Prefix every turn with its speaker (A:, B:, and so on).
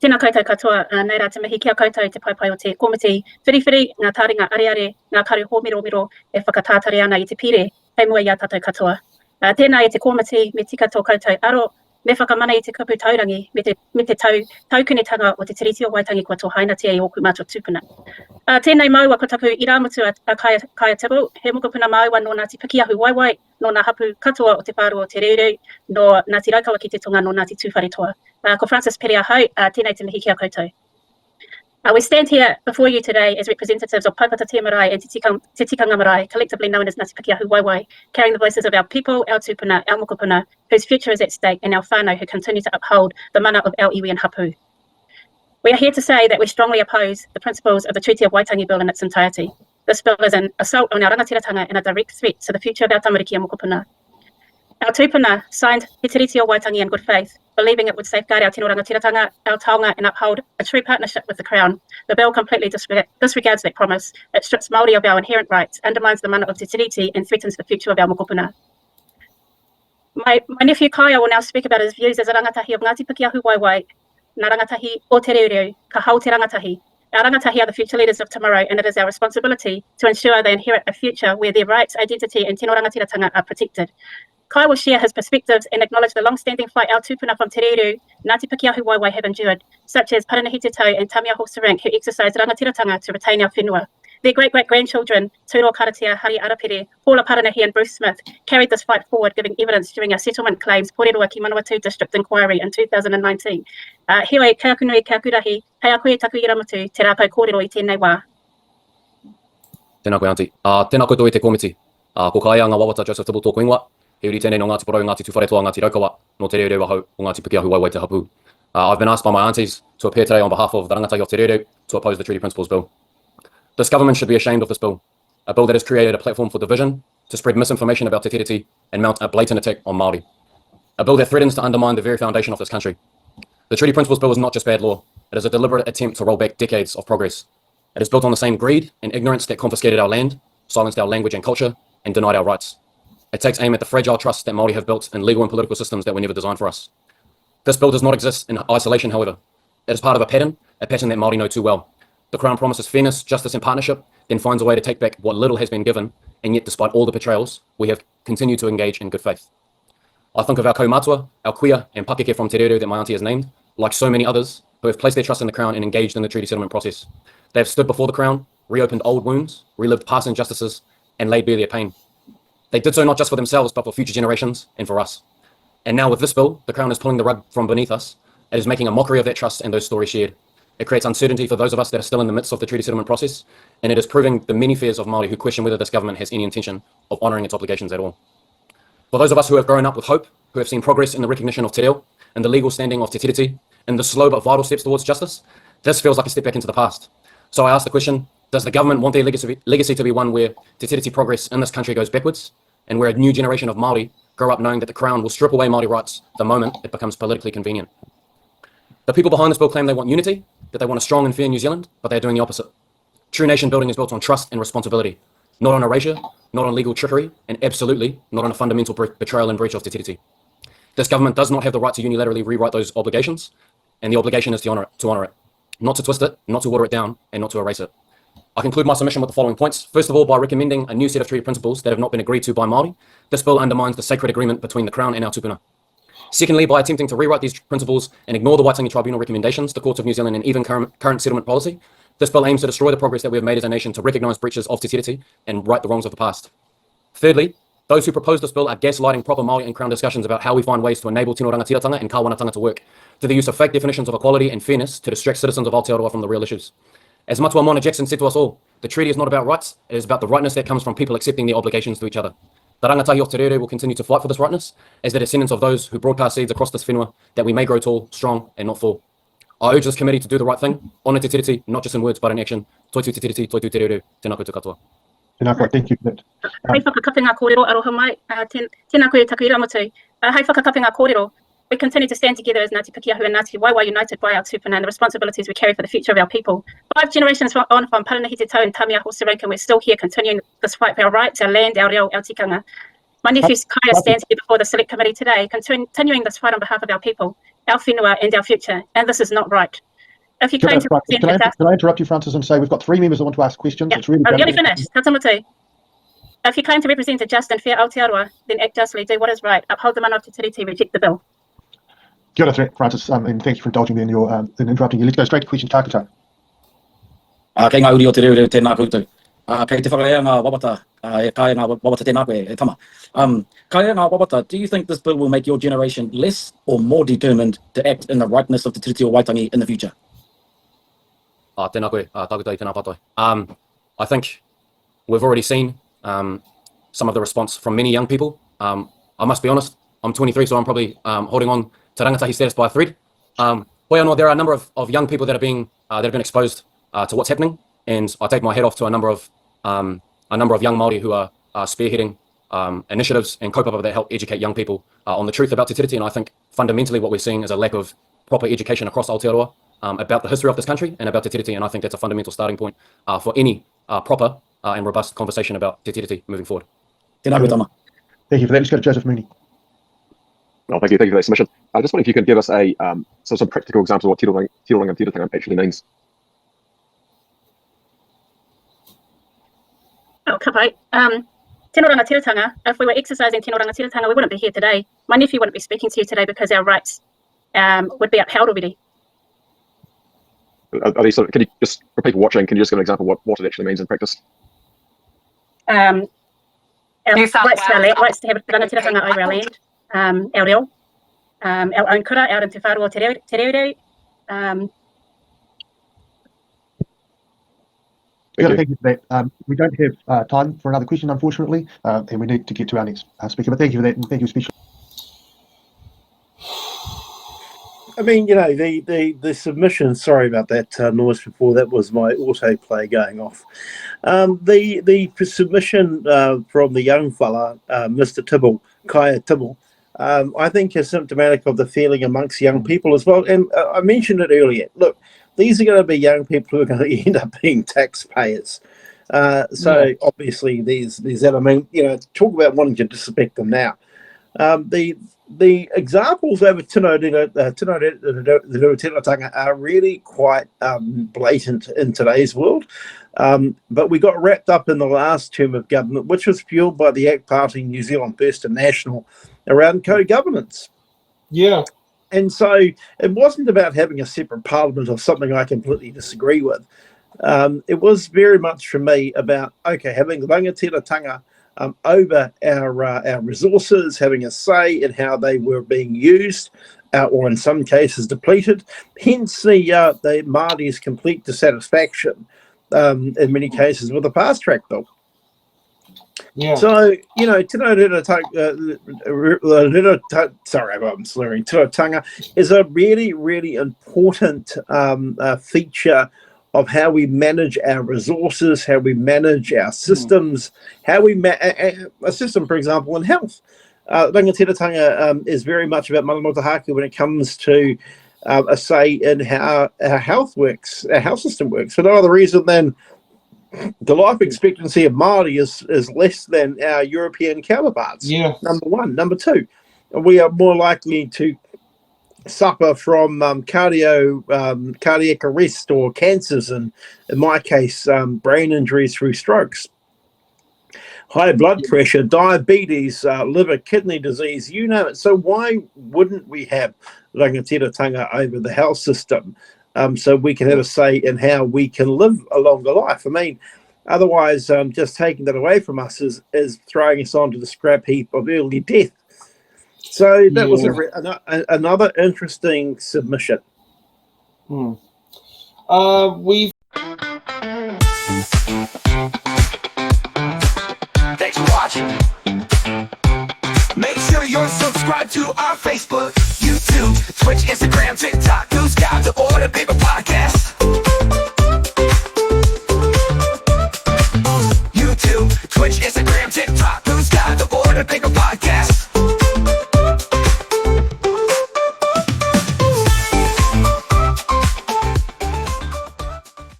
A: Tēnā koutou katoa, nei rā te mihi kia koutou te paipai o te komiti whiriwhiri, ngā taringa areare, ngā karu hōmiro e whakatātare ana I te pire, hei mua I a tātou katoa. Tēnā I te komiti me tika tō koutou aro, me whakamana I te kupu taurangi, me te taukunetanga o te tiriti o Waitangi kua tō hainatia I oku mātua tūpuna. Tēnei maua ko taku I rāmutu a Kaya Tibu, he mokopuna maua no Ngati Pikiahu waiwai, no ngā hapu katoa o te whāro o te reuru, no Ngati Raukawa ki te tonga no Ngati Tūwhare toa. Ko Francis Perea hau, tēnei te mihi kia koutou. We stand here before you today as representatives of Poupatate Marae and Te Tikanga Marae, collectively known as Ngati Pikiahu Waiwai, carrying the voices of our people, our tūpuna, our mokopuna, whose future is at stake, and our whānau who continue to uphold the mana of our iwi and hapu. We are here to say that we strongly oppose the principles of the Treaty of Waitangi Bill in its entirety. This bill is an assault on our rangatiratanga and a direct threat to the future of our tamariki and mokopuna. Our tūpuna signed He Tiriti o Waitangi in good faith, believing it would safeguard our tino rangatiratanga, our taonga, and uphold a true partnership with the Crown. The bill completely disregards that promise. It strips Māori of our inherent rights, undermines the mana of Te Tiriti, and threatens the future of our mokopuna. My nephew Kaya will now speak about his views as a rangatahi of Ngati Pikiahu Waiwai, ngā rangatahi o te reureu, ka hau te rangatahi. Our rangatahi are the future leaders of tomorrow, and it is our responsibility to ensure they inherit a future where their rights, identity, and tino rangatiratanga are protected. Kai will share his perspectives and acknowledge the long-standing fight our tūpuna from Te Reuru, Ngati Pikiahu Waiwai have endured, such as Paranahi Te Tau and Tamia Hosarank, who exercised rangatiratanga to retain our whenua. Their great-great-grandchildren, Turo Karatea, Hari Arapere, Paula Paranahi and Bruce Smith, carried this fight forward, giving evidence during our settlement claims Poreroa ki Manawatu District Inquiry in 2019. Heoi, kia kunui, kia kurahi, hei a koe taku I ramatu, te rāpau kōrero I tēnei wā.
B: Tēnā koe, Auntie. Tēnā koutou I te komiti. Ko Kaya ngā wawata Joseph Tibu tōku ingoa. He uri tēnei no Ngāti Porou, Ngāti Tūwhare toa, Ngāti Raukawa, no Te Reureu ahau o Ngāti Pikiahu Waiwai te hapu. I've been asked by my aunties to appear today on behalf of the rangatahi of Te Reureu to oppose the Treaty Principles Bill. This government should be ashamed of this bill, a bill that has created a platform for division, to spread misinformation about Te Tiriti and mount a blatant attack on Māori. A bill that threatens to undermine the very foundation of this country. The Treaty Principles Bill is not just bad law, it is a deliberate attempt to roll back decades of progress. It is built on the same greed and ignorance that confiscated our land, silenced our language and culture, and denied our rights. It takes aim at the fragile trust that Māori have built in legal and political systems that were never designed for us. This bill does not exist in isolation, however. It is part of a pattern that Māori know too well. The Crown promises fairness, justice and partnership, then finds a way to take back what little has been given, and yet despite all the betrayals, we have continued to engage in good faith. I think of our kaumātua, our kuia and pakeke from Te Reureu that my auntie has named, like so many others who have placed their trust in the Crown and engaged in the treaty settlement process. They have stood before the Crown, reopened old wounds, relived past injustices, and laid bare their pain. They did so not just for themselves, but for future generations and for us. And now with this bill, the Crown is pulling the rug from beneath us. It is making a mockery of that trust and those stories shared. It creates uncertainty for those of us that are still in the midst of the treaty settlement process, and it is proving the many fears of Māori who question whether this government has any intention of honouring its obligations at all. For those of us who have grown up with hope, who have seen progress in the recognition of te reo and the legal standing of te tiriti, and the slow but vital steps towards justice, this feels like a step back into the past. So I ask the question, does the government want their legacy to be one where te tiriti progress in this country goes backwards, and where a new generation of Māori grow up knowing that the Crown will strip away Māori rights the moment it becomes politically convenient? The people behind this bill claim they want unity, that they want a strong and fair New Zealand, but they're doing the opposite. True nation building is built on trust and responsibility, not on erasure, not on legal trickery, and absolutely not on a fundamental betrayal and breach of te tiriti. This government does not have the right to unilaterally rewrite those obligations, and the obligation is to honour it, not to twist it, not to water it down, and not to erase it. I conclude my submission with the following points. First of all, by recommending a new set of treaty principles that have not been agreed to by Māori, this bill undermines the sacred agreement between the Crown and our tūpuna. Secondly, by attempting to rewrite these principles and ignore the Waitangi Tribunal recommendations, the courts of New Zealand, and even current settlement policy, this bill aims to destroy the progress that we have made as a nation to recognise breaches of te tiriti and right the wrongs of the past. Thirdly, those who propose this bill are gaslighting proper Māori and Crown discussions about how we find ways to enable tino rangatiratanga and kāwanatanga to work, to the use of fake definitions of equality and fairness to distract citizens of Aotearoa from the real issues. As Matua Mona Jackson said to us all, the treaty is not about rights, it is about the rightness that comes from people accepting their obligations to each other. The rangatahi of Te Reureu will continue to fight for this rightness as the descendants of those who broadcast seeds across this whenua that we may grow tall, strong and not fall. I urge this committee to do the right thing, honour te tiriti, not just in words but in action. Toitu te tiriti, toitu te reureu, tēnā koutou katoa.
C: Tēnā koe, thank you.
A: Hei whakakapinga kōrero aroha mai, tēnā koe taku I ramatu. Hei whakakapinga kōrero. We continue to stand together as Ngati Pikiahu and Ngati Waiwai united by our tūpuna and the responsibilities we carry for the future of our people. 5 generations on from Paranahi Te Tau and Tamia Hosarank, and we're still here continuing this fight for our rights, our land, our reo, our tikanga. My nephew Kaya stands here before the Select Committee today, continuing this fight on behalf of our people. our whenua and our future, and this is not right. If you claim to represent
C: Can I interrupt you, Francis, and say we've got 3 members that want to ask questions?
A: Yeah,
C: It's really
A: I'm nearly finished. If you claim to represent a just and fair Aotearoa, then act justly, do what is right, uphold the mana o te tiriti, reject the bill.
C: Kia ora, Francis, and thank you for indulging me in your in interrupting you. Let's go straight to question tākata.
D: Kei ngā uri o te reo tēnā koutou. Kei te whakaea ngā wawata, e kāia ngā wawata tēnā koe, e tama. Kāia ngā wawata, do you think this bill will make your generation less or more determined to act in the rightness of the tiriti o Waitangi in the future?
B: Tēnā koe, tākutai, tēnā patoi. I think we've already seen some of the response from many young people. I must be honest, I'm 23, so I'm probably holding on to rangatahi status by a thread. Hoi anō, there are a number of young people that have been exposed to what's happening, and I take my hat off to a number of young Māori who are spearheading initiatives and kaupapa that help educate young people on the truth about te tiriti. And I think fundamentally what we're seeing is a lack of proper education across Aotearoa about the history of this country and about te tiriti, and I think that's a fundamental starting point for any proper and robust conversation about te tiriti moving forward.
D: Tēnā koe tama.
C: Thank you for that. Let's go to Joseph Mooney.
E: Well, thank you for that submission. I just wonder if you could give us some practical examples of what tiroring and tiritanga actually means.
A: Oh, ka pai. Tino ranga tiritanga, if we were exercising tino ranga tiritanga, we wouldn't be here today. My nephew wouldn't be speaking to you today because our rights would be upheld already.
E: Are these can you just, for people watching, can you just give an example of what it actually means in practice?
A: Our rights to have ranga tiritanga over our land, our reo, our own kura, our te whāroa te reo.
C: Thank you for that. We don't have time for another question, unfortunately, and we need to get to our next speaker. But thank you for that, and thank you especially.
F: I mean, you know, the submission, sorry about that noise before, that was my autoplay going off. The submission from the young fella, Mr. Tibble, Kaya Tibble, I think is symptomatic of the feeling amongst young people as well. And I mentioned it earlier. Look, these are going to be young people who are going to end up being taxpayers. Obviously there's that. I mean, you know, talk about wanting to disrespect them now. The examples over Tino Tiritanga are really quite blatant in today's world. But we got wrapped up in the last term of government, which was fueled by the ACT Party, New Zealand First and National, around co-governance.
G: Yeah.
F: And so it wasn't about having a separate parliament or something I completely disagree with. It was very much for me about, okay, having the rangatiratanga over our resources, having a say in how they were being used, or in some cases depleted. Hence the Māori's complete dissatisfaction in many cases with the fast track bill.
G: Yeah.
F: So, you know, I'm slurring. Tiritanga is a really, really important feature of how we manage our resources, how we manage our systems, how we a system, for example, in health. Rangatiratanga is very much about mana motuhake when it comes to a say in how our health works, our health system works, for no other reason than the life expectancy of Māori is less than our European counterparts.
G: Yeah.
F: Number one. Number two, we are more likely to suffer from cardiac arrest or cancers, and in my case, brain injuries through strokes, high blood pressure, diabetes, liver, kidney disease, you know it. So why wouldn't we have rangatiratanga over the health system, so we can have a say in how we can live a longer life? I mean, otherwise, just taking that away from us is throwing us onto the scrap heap of early death. So that was another interesting submission.
G: We've
H: Thanks for watching. Make sure you're subscribed to our Facebook.